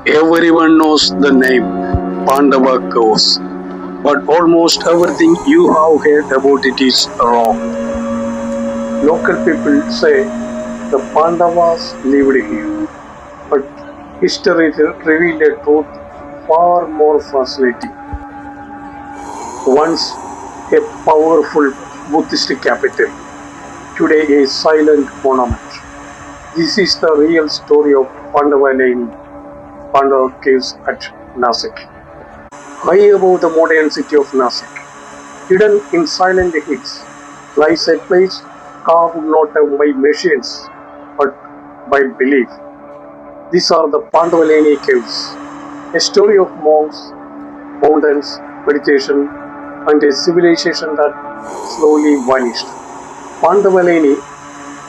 Everyone knows the name Pandava Caves, but almost everything you have heard about it is wrong. Local people say the Pandavas lived here, but history revealed a truth far more fascinating. Once a powerful Buddhist capital, today a silent monument. This is the real story of Pandavleni Caves at Nashik. High above the modern city of Nashik, hidden in silent hills, lies a place carved not by machines but by belief. These are the Pandavleni Caves, a story of monks, mountains, meditation, and a civilization that slowly vanished. Pandavleni,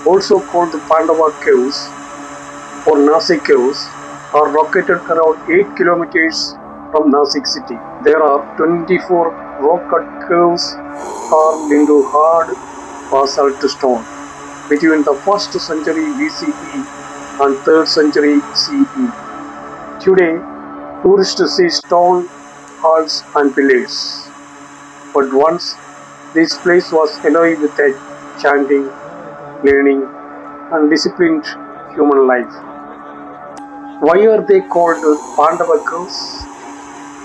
also called the Pandava Caves or Nashik Caves, are located around 8 kilometers from Nashik city. There are 24 rock-cut caves carved into hard basalt stone between the 1st century BCE and 3rd century CE. Today, tourists see stone halls and pillars. But once, this place was alive with a chanting, learning, and disciplined human life. Why are they called Pandava Caves?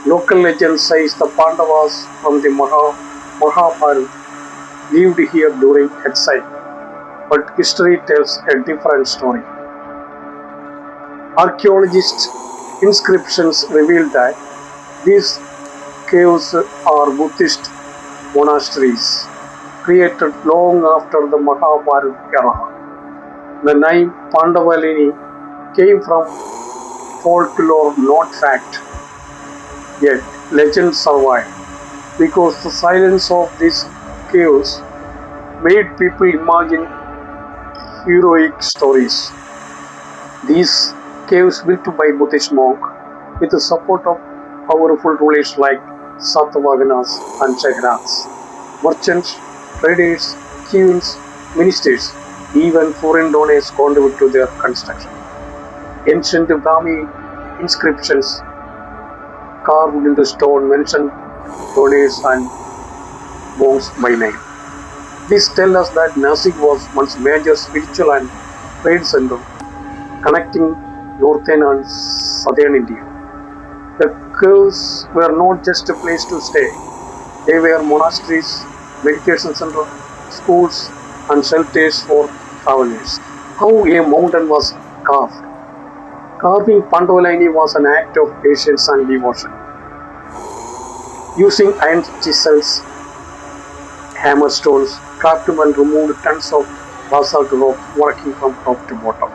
Local legend says the Pandavas from the Mahabharata lived here during exile, but history tells a different story. Archaeologist inscriptions reveal that these caves are Buddhist monasteries created long after the Mahabharata era. The name Pandavleni came from folklore, not fact. Yet legends survive because the silence of these caves made people imagine heroic stories. These caves built by Buddhist monk with the support of powerful rulers like Satavahanas and Chaitya, merchants, traders, kings, ministers, even foreign donors contribute to their construction. Ancient Brahmi inscriptions carved into stone mention donors and monks by name. This tells us that Nashik was once major spiritual and trade center connecting northern and southern India. The caves were not just a place to stay, they were monasteries, meditation centers, schools, and shelters for travelers. How a mountain was carved. Carving Pandavleni was an act of patience and devotion. Using iron chisels, hammer stones, craftsmen removed tons of basalt rock working from top to bottom.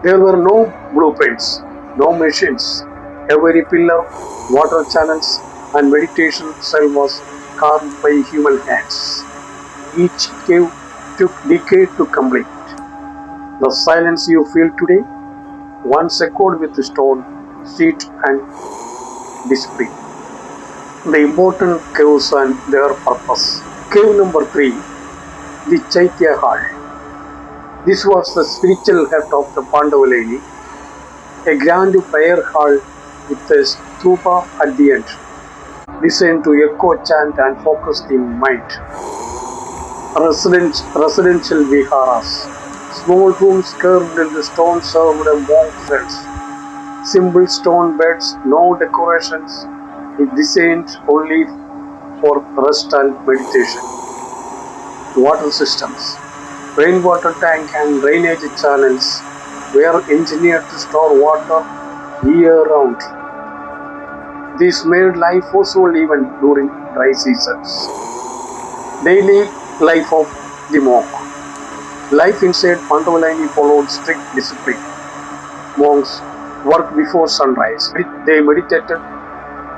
There were no blueprints, no machines. Every pillar, water channels, and meditation cell was carved by human hands. Each cave took decades to complete. The silence you feel today once echoed with stone, street, and display. The important caves and their purpose. Cave number 3, the Chaitya Hall. This was the spiritual heart of the Pandavleni, a grand prayer hall with a stupa at the end, designed to echo chant and focus the mind. Residential viharas. Small rooms carved in the stone served monk cells. Simple stone beds, no decorations, designed only for rest and meditation. Water systems. Rainwater tank and drainage channels were engineered to store water year round. This made life possible even during dry seasons. Daily life of the monk. Life inside Pandavleni followed strict discipline. Monks worked before sunrise. They meditated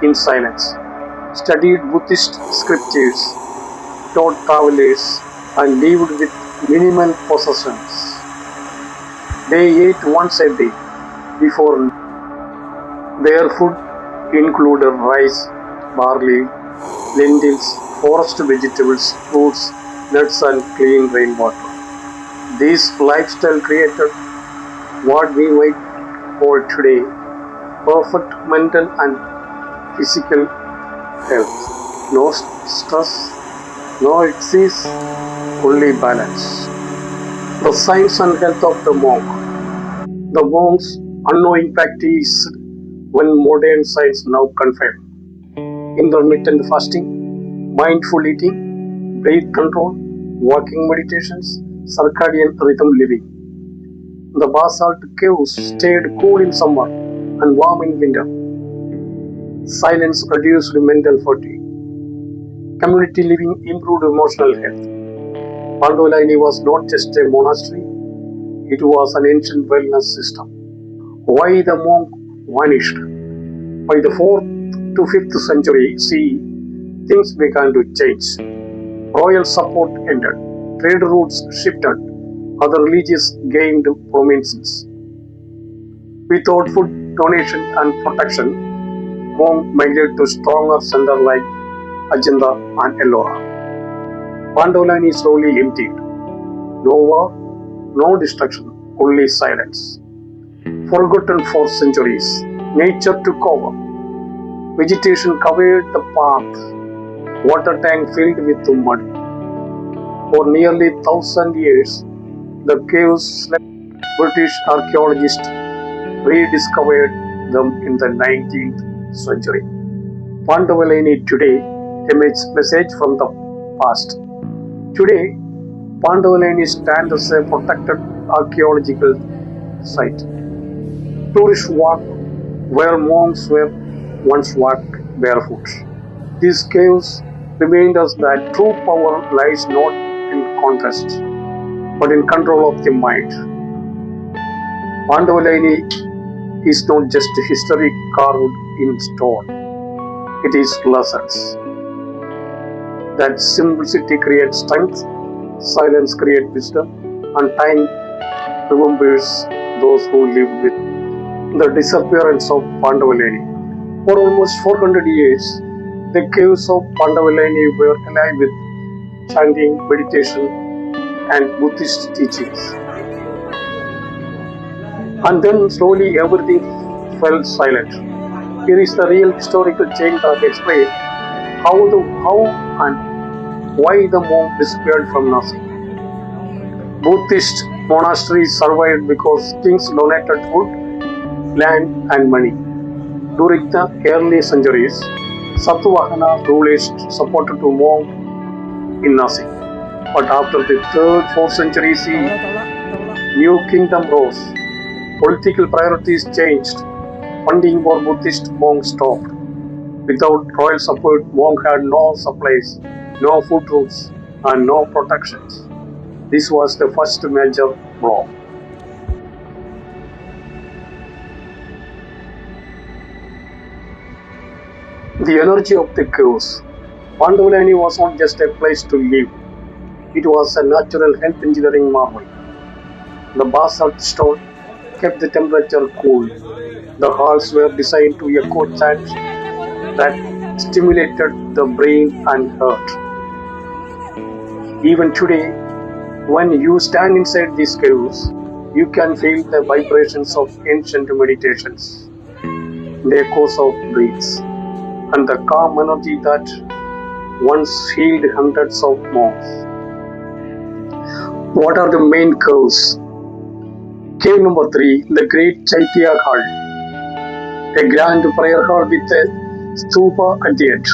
in silence, studied Buddhist scriptures, taught travelers, and lived with minimal possessions. They ate once a day before. Their food included rice, barley, lentils, forest vegetables, fruits, nuts, and clean rainwater. This lifestyle created what we might call today perfect mental and physical health. No stress, no disease, only balance. The science and health of the monk. The monk's unknowing practice when modern science now confirm. Intermittent fasting, mindful eating, breath control, walking meditations, circadian rhythm living. The basalt caves stayed cool in summer and warm in winter. Silence reduced mental fatigue. Community living improved emotional health. Pandavleni was not just a monastery, it was an ancient wellness system. Why the monk vanished? By the 4th to 5th century CE, things began to change. Royal support ended, trade routes shifted, other religions gained prominence. Without food donation and protection, monks migrated to stronger centers like Ajanta and Ellora. Pandavleni slowly emptied. No war, no destruction, only silence. Forgotten for centuries, nature took over. Vegetation covered the path, water tank filled with mud. For nearly 1,000 years, the caves slept. British archaeologists rediscovered them in the 19th century. Pandavleni today, a message from the past. Today, Pandavleni stands as a protected archaeological site. Tourists walk where monks were once walked barefoot. These caves remind us that true power lies not in conquest, but in control of the mind. Pandavleni is not just history carved in stone, it is lessons. That simplicity creates strength, silence creates wisdom, and time remembers those who lived with the disappearance of Pandavleni. For almost 400 years, the caves of Pandavleni were alive with chanting, meditation, and Buddhist teachings. And then slowly everything fell silent. Here is the real historical change that explains how and why the monk disappeared from Nashik. Buddhist monasteries survived because kings donated food, land and money. During the early centuries, Satavahanas rulers supported the monk in Nashik. But after the 3rd, 4th century CE, new kingdom rose. Political priorities changed. Funding for Buddhist monks stopped. Without royal support, monks had no supplies, no food routes, and no protections. This was the first major blow. The energy of the caves. Pandavleni was not just a place to live, it was a natural health engineering marvel. The basalt stone kept the temperature cool. The halls were designed to echo chants that stimulated the brain and heart. Even today, when you stand inside these caves, you can feel the vibrations of ancient meditations, the echoes of breaths, and the calm energy that once healed hundreds of monks. What are the main caves? Cave number 3, the Great Chaitya Hall, a grand prayer hall with a stupa at the edge.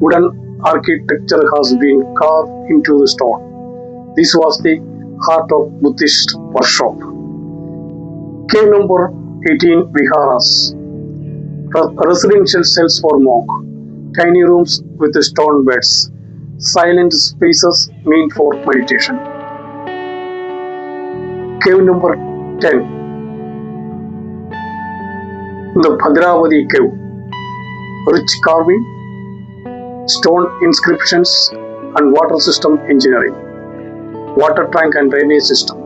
Wooden architecture has been carved into the stone. This was the heart of Buddhist worship. Cave number 18, viharas, residential cells for monks, tiny rooms with stone beds, silent spaces meant for meditation. Cave number 10, the Pandavleni Cave, rich carving, stone inscriptions and water system engineering, water tank and drainage system.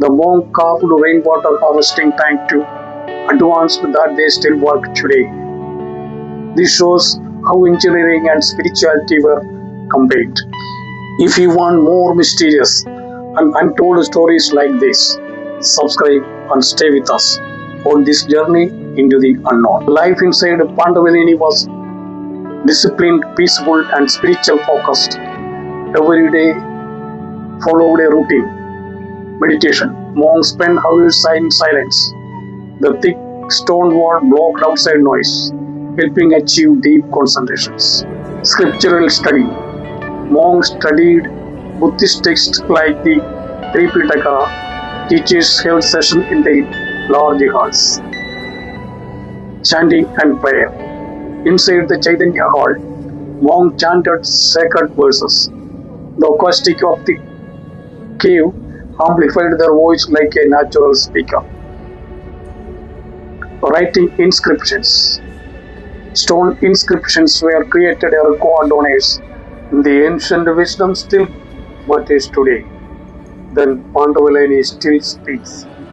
The monk carved rainwater harvesting tank too advanced that they still work today. This shows how engineering and spirituality were combined. If you want more mysterious and untold stories like this, subscribe and stay with us on this journey into the unknown. Life inside Pandavleni was disciplined, peaceful, and spiritual focused. Every day followed a routine. Meditation. Monks spent hours in silence. The thick stone wall blocked outside noise, helping achieve deep concentrations. Scriptural study. Monks studied Buddhist texts like the Tripitaka. Teachers held sessions in the large halls. Chanting and prayer. Inside the Chaitya hall, monks chanted sacred verses. The acoustic of the cave amplified their voice like a natural speaker. Writing inscriptions. Stone inscriptions were created or record donors. The ancient wisdom still matters today. Then Pandavleni still speaks.